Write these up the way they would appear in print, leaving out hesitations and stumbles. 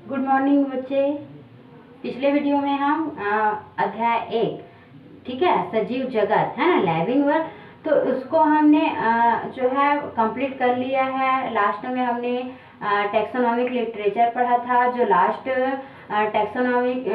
Good morning बच्चे। पिछले video में हम अध्याय 1, ठीक है, सजीव जगत है ना, लिविंग वर्ल्ड, तो उसको हमने जो है कंप्लीट कर लिया है। लास्ट में हमने टैक्सोनॉमिक लिटरेचर पढ़ा था, जो लास्ट टैक्सोनॉमिक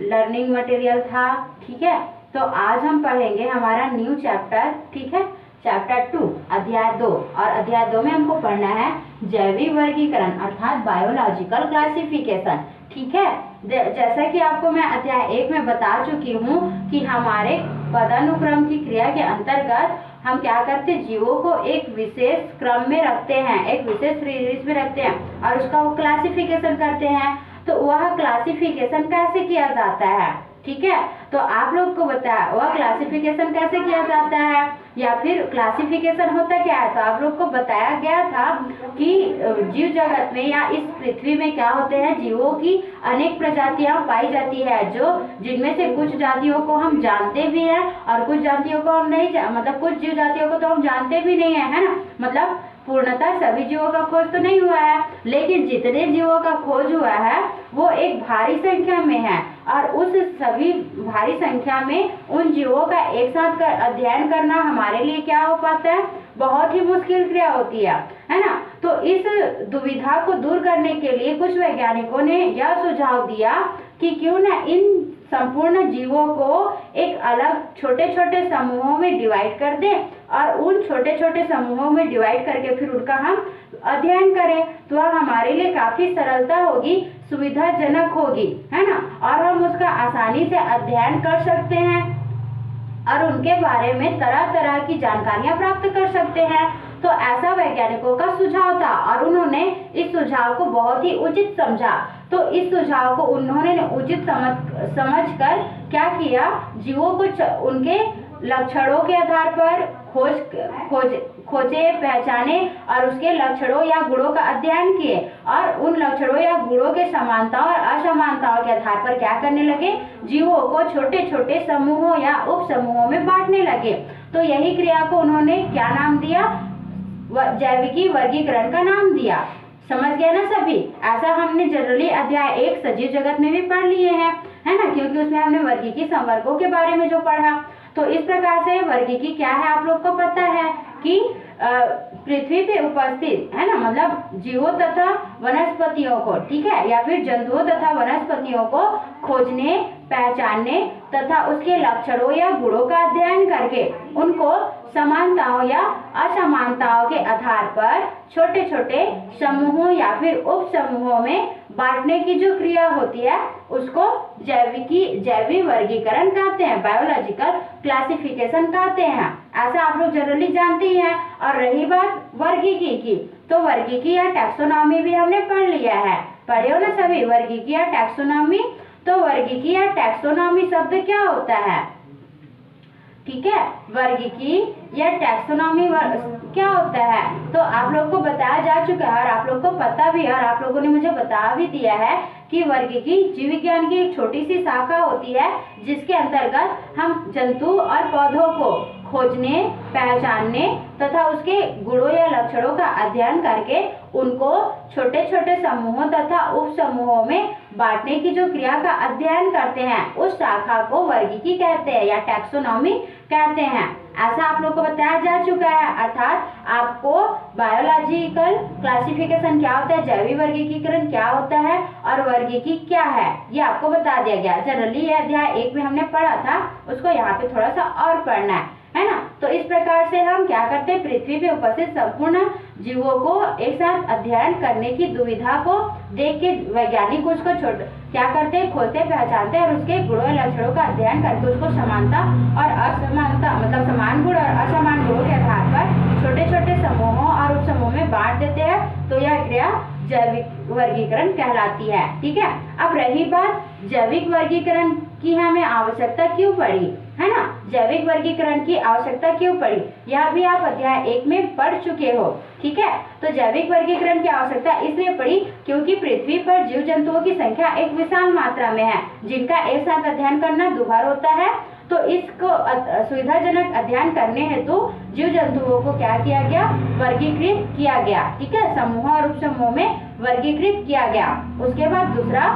लर्निंग मटेरियल था, ठीक है। तो आज हम पढ़ेंगे हमारा न्यू चैप्टर, ठीक है, चैप्टर 2 अध्याय 2। और अध्याय 2 में हमको पढ़ना है जैविक वर्गीकरण अर्थात बायोलॉजिकल क्लासिफिकेशन, ठीक है। जैसा कि आपको मैं अध्याय 1 में बता चुकी हूँ कि हमारे पदानुक्रम की क्रिया के अंतर्गत हम क्या करते हैं, जीवों को एक विशेष क्रम में रखते हैं, एक विशेष सीरीज में रखते हैं और उसका वो क्लासिफिकेशन करते हैं। तो वह क्लासिफिकेशन कैसे किया जाता है, ठीक है। तो आप लोग को बताया वह क्लासिफिकेशन कैसे किया जाता है या फिर क्लासिफिकेशन होता क्या है। तो आप लोग को बताया गया था कि जीव जगत में या इस पृथ्वी में क्या होते हैं, जीवों की अनेक प्रजातियां पाई जाती है, जो जिनमें से कुछ जातियों को हम जानते भी हैं और कुछ जातियों को हम नहीं, मतलब कुछ जीव जातियों को तो हम जानते भी नहीं है ना। मतलब पूर्णतः सभी जीवों का खोज तो नहीं हुआ है, लेकिन जितने जीवों का खोज हुआ है वो एक भारी संख्या में है और उस सभी भारी संख्या में उन जीवों का एक साथ अध्ययन करना हमारे लिए क्या हो पाता है, बहुत ही मुश्किल क्रिया होती है ना। तो इस दुविधा को दूर करने के लिए कुछ वैज्ञानिकों ने यह सुझाव दिया कि क्यों न इन संपूर्ण जीवों को एक अलग छोटे छोटे समूहों में डिवाइड कर दें और उन छोटे छोटे समूहों में डिवाइड करके फिर उनका हम अध्ययन करें, तो वह हमारे लिए काफी सरलता होगी, सुविधाजनक होगी, है ना, और हम उसका आसानी से अध्ययन कर सकते हैं और उनके बारे में तरह तरह की जानकारियां प्राप्त कर सकते हैं। तो ऐसा वैज्ञानिकों का सुझाव था और उन्होंने इस सुझाव को बहुत ही उचित समझा। तो इस सुझाव को उन्होंने उचित समझकर क्या किया, जीवों को उनके लक्षणों के आधार पर खोजे, पहचाने और उसके लक्षणों या गुणों का अध्ययन किए और उन लक्षणों या गुणों के समानताओं और असमानताओं के आधार पर क्या करने लगे, जीवों को छोटे छोटे समूहों या उप समूहों में बांटने लगे। तो यही क्रिया को उन्होंने क्या नाम दिया, जैविकी वर्गीकरण का नाम दिया। समझ गया ना सभी। ऐसा हमने जनरली अध्याय 1 सजीव जगत में भी पढ़ लिए हैं, है ना, क्योंकि उसमें हमने वर्गीकी संवर्गों के बारे में जो पढ़ा। तो इस प्रकार से वर्गीकी क्या है आप लोग को पता है कि पृथ्वी पे उपस्थित, है ना, मतलब जीवों तथा वनस्पतियों को, ठीक है, या फिर जंतुओं तथा वनस्पतियों को खोजने, पहचानने तथा उसके लक्षणों या गुणों का अध्ययन करके उनको समानताओं या असमानताओं के आधार पर छोटे छोटे समूहों या फिर उप समूहों में बांटने की जो क्रिया होती है उसको जैविक वर्गीकरण कहते हैं, बायोलॉजिकल क्लासिफिकेशन कहते हैं। ऐसा आप लोग जनरली जानते ही हैं। और रही बात वर्गीकी की, तो वर्गीकी या टैक्सोनॉमी भी हमने पढ़ लिया है, पढ़े हो ना सभी, वर्गीकी या टैक्सोनॉमी। तो वर्गीकी या टैक्सोनॉमी शब्द क्या होता है, ठीक है, वर्गीकी या टैक्सोनॉमी क्या होता है, तो आप लोग को बताया जा चुका है और आप लोग को पता भी है और आप लोगों ने मुझे बता भी दिया है कि वर्गीकी जीव विज्ञान की एक छोटी सी शाखा होती है जिसके अंतर्गत हम जंतु और पौधों को खोजने, पहचानने तथा उसके गुणों या लक्षणों का अध्ययन करके उनको छोटे छोटे समूहों तथा उप समूहों में बांटने की जो क्रिया का अध्ययन करते हैं उस शाखा को वर्गीकी कहते हैं या टैक्सोनॉमी कहते हैं। ऐसा आप लोग को बताया जा चुका है। अर्थात आपको बायोलॉजिकल क्लासिफिकेशन क्या होता है, जैविक वर्गीकरण क्या होता है और वर्गीकी क्या है, ये आपको बता दिया गया। जनरली ये अध्याय 1 में हमने पढ़ा था, उसको यहाँ पे थोड़ा सा और पढ़ना है ना। तो इस प्रकार से हम क्या करते हैं, पृथ्वी पे उपस्थित संपूर्ण जीवों को एक साथ अध्ययन करने की दुविधा को देख के वैज्ञानिक उसको क्या करते हैं, खोजते, पहचानते हैं और उसके गुणों या लक्षणों का अध्ययन करके उसको समानता और असमानता, मतलब समान गुण और असमान गुणों के आधार पर छोटे छोटे समूहों और उप समूहों में बांट देते हैं। तो यह क्रिया जैविक वर्गीकरण कहलाती है, ठीक है। अब रही बात जैविक वर्गीकरण की हमें आवश्यकता क्यों पड़ी, है ना, जैविक वर्गीकरण की आवश्यकता क्यों पड़ी, यह भी आप अध्याय 1 में पढ़ चुके हो, ठीक है। तो जैविक वर्गीकरण की आवश्यकता इसलिए पड़ी क्योंकि पृथ्वी पर जीव जंतुओं की संख्या एक विशाल मात्रा में है जिनका एक साथ अध्ययन करना दुभर होता है। तो इसको सुविधाजनक अध्ययन करने हेतु जीव जंतुओं को क्या किया गया, वर्गीकृत किया गया। ठीक है, समूह और उपसमूह में वर्गीकृत किया गया। उसके बाद दूसरा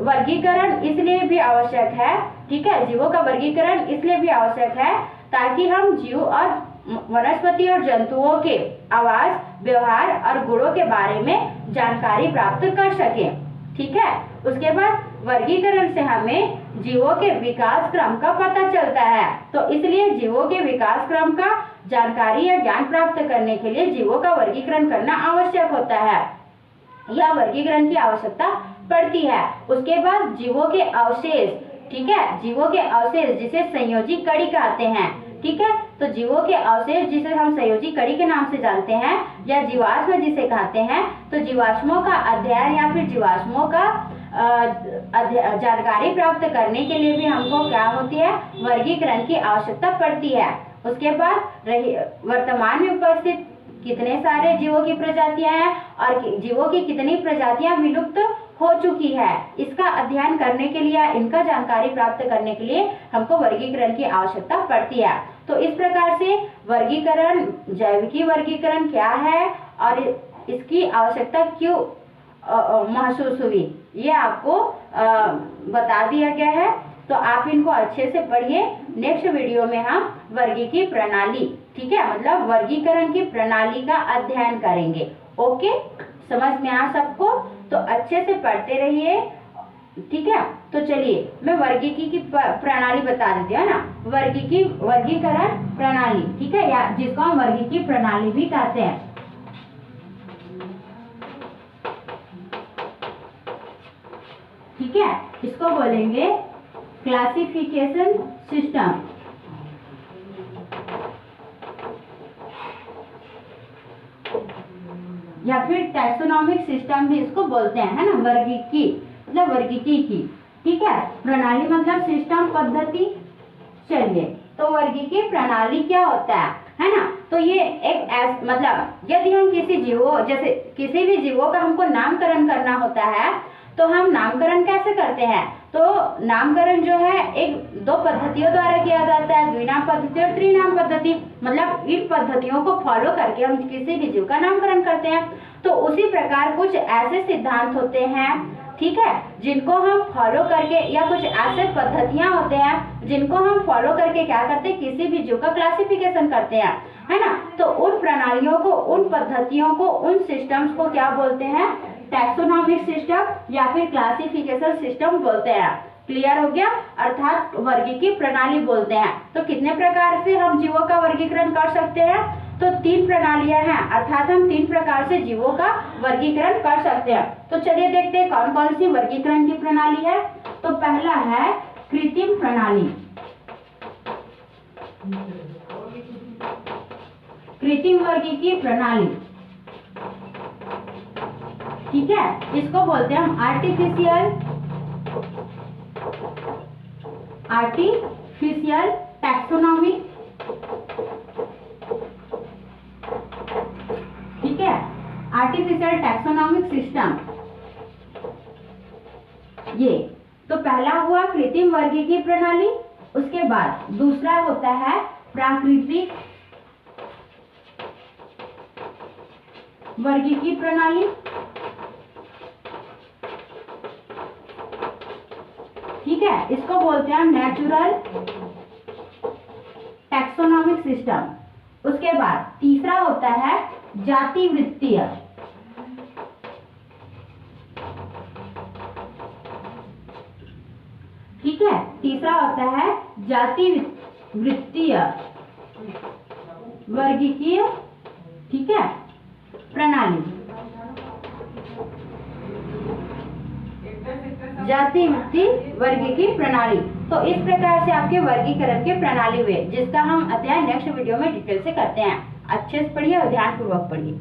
वर्गीकरण इसलिए भी आवश्यक है, ठीक है, जीवों का वर्गीकरण इसलिए भी आवश्यक है ताकि हम जीव और वनस्पति और जंतुओं के आवास, व्यवहार और गुणों के बारे में जानकारी प्राप्त कर सकें। ठीक है, उसके बाद वर्गीकरण से हमें जीवों के विकास क्रम का पता चलता है। तो इसलिए जीवों के विकास क्रम का जानकारी या ज्ञान प्राप्त करने के लिए जीवों का वर्गीकरण करना आवश्यक होता है या वर्गीकरण की आवश्यकता पड़ती है। उसके बाद जीवों के अवशेष, ठीक है, जीवों के अवशेष जिसे संयोजी कड़ी कहते हैं। ठीक है, तो जीवों के अवशेष जिसे हम संयोजी कड़ी के नाम से जानते हैं या जीवाश्म जिसे कहते हैं, तो जीवाश्मों का अध्ययन या फिर जीवाश्मों का जानकारी प्राप्त करने के लिए भी हमको क्या होती है, वर्गीकरण की आवश्यकता पड़ती है। उसके बाद वर्तमान में उपस्थित कितने सारे जीवों की प्रजातियां हैं और जीवों की कितनी प्रजातियां विलुप्त हो चुकी है, इसका अध्ययन करने के लिए, इनका जानकारी प्राप्त करने के लिए हमको वर्गीकरण की आवश्यकता पड़ती है। तो इस प्रकार से वर्गीकरण, जैविकी वर्गीकरण क्या है और इसकी आवश्यकता क्यों महसूस हुई, ये आपको बता दिया गया है। तो आप इनको अच्छे से पढ़िए। नेक्स्ट वीडियो में हम वर्गीकी प्रणाली, ठीक है, मतलब वर्गीकरण की प्रणाली का अध्ययन करेंगे। ओके, समझ में आ सबको? तो अच्छे से पढ़ते रहिए। ठीक है, तो चलिए मैं वर्गीकी की प्रणाली बता देती हूँ ना। वर्गीकरण प्रणाली, ठीक है, या जिसको हम वर्गीकी प्रणाली भी कहते हैं। ठीक है, इसको बोलेंगे क्लासिफिकेशन सिस्टम या फिर टैक्सोनॉमिक सिस्टम भी इसको बोलते हैं, है ना। वर्गीकी मतलब वर्गीकी की, ठीक है, प्रणाली मतलब सिस्टम, पद्धति। चलिए, तो वर्गीकी प्रणाली क्या होता है ना। तो ये एक मतलब यदि हम किसी जीवों, जैसे किसी भी जीवों का हमको नामकरण करना होता है, तो हम नामकरण कैसे करते हैं? तो नामकरण जो है एक दो पद्धतियों द्वारा किया जाता है, द्विनाम पद्धति और त्रिनाम पद्धति। मतलब इन पद्धतियों को फॉलो करके हम किसी भी जीव का नामकरण करते हैं। तो उसी प्रकार कुछ ऐसे सिद्धांत होते हैं, ठीक है, जिनको हम फॉलो करके, या कुछ ऐसे पद्धतियां होते हैं जिनको हम फॉलो करके क्या करते हैं, किसी भी जीव का क्लासिफिकेशन करते हैं, है ना। तो उन प्रणालियों को, उन पद्धतियों को, उन सिस्टम्स को क्या बोलते हैं? टैक्सोनॉमिक सिस्टम या फिर क्लासिफिकेशन सिस्टम बोलते हैं। क्लियर हो गया? अर्थात वर्गीकी प्रणाली बोलते हैं। तो कितने प्रकार से हम जीवों का वर्गीकरण कर सकते हैं? तो 3 प्रणालियां हैं, अर्थात हम 3 प्रकार से जीवों का वर्गीकरण कर सकते हैं। तो चलिए देखते हैं कौन कौन सी वर्गीकरण की प्रणाली है। तो पहला है कृत्रिम प्रणाली। कृत्रिम वर्गीकी प्रणाली, ठीक है, इसको बोलते हैं हम आर्टिफिशियल टैक्सोनॉमिक, ठीक है, आर्टिफिशियल टैक्सोनॉमिक सिस्टम। ये तो पहला हुआ कृत्रिम वर्गीकी प्रणाली। उसके बाद दूसरा होता है प्राकृतिक वर्गीकी प्रणाली, ठीक है, इसको बोलते हैं नेचुरल टैक्सोनॉमिक सिस्टम। उसके बाद तीसरा होता है जातिवृत्तीय, ठीक है, तीसरा होता है जातिवृत्तीय वर्गीकीय, ठीक है, प्रणाली। जातिवृत्तीय वर्गीकी प्रणाली। तो इस प्रकार से आपके वर्गीकरण के प्रणाली हुए, जिसका हम अध्ययन नेक्स्ट वीडियो में डिटेल से करते हैं। अच्छे से पढ़िए और ध्यानपूर्वक पढ़िए।